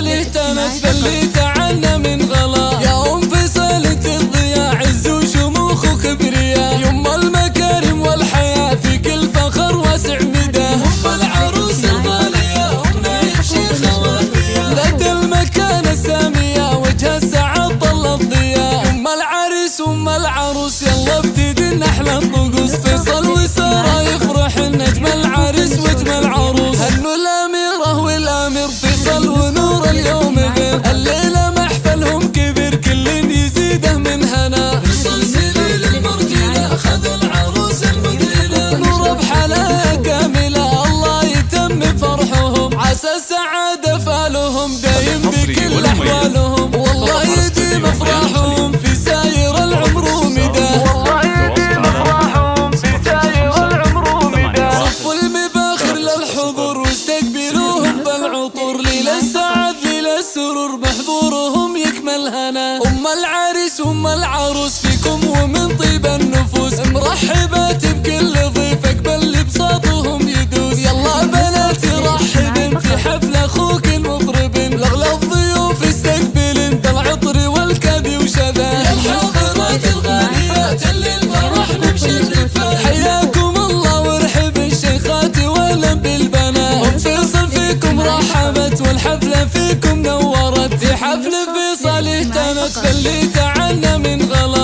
فيصل اهتمت باللي تعنا من غلا. يا ام فيصل انت الضياء عز وشموخ وكبرياء، يما المكارم والحياة في كل فخر واسع مدى. ام العروس الغالية ام نايف شيخة وافية، ذات المكانة السامية وجه السعد طل الضياء. ام العريس ام العروس يلا ابتدي احلى الطقوس، فيصل وسارة يفرح النجم العريس واجمل عروس. هنوا الاميرة والامير فيصل ونور اليوم غير، الليلة محفلهم كبير كل يزيده من هنا. فيصل سليل المرجلة خذ العروس المدينة، نور بحلاها كاملة الله يتم فرحهم، عسى السعادة فالهم دايم بكل احوالهم، والله يديم افراحهم في ساير العمر ومدى. صفوا المباخر للحضور واستقبلوهم بالعطور، ليلة السعد ليلة السرور محضورهم يكمل هنا. ام العريس ام العروس فيكم ومن طيب النفوس، مرحبات بكل ضيف اقبل بساطهم يدوس. يلا بناتي رحبن في حفل اخوك المطرب، لاغلى الضيوف استقبلن بالعطر والكادي وشذا. يا الحاضرات الغاليات اللي الفرح مشرفات، حياكم الله ورحب الشيخات ولم بالبنات. ام فيصل فيكم رحبت والحفلة فيكم نورت، في حفل فيصل اهتمت باللي تعنا من غلا.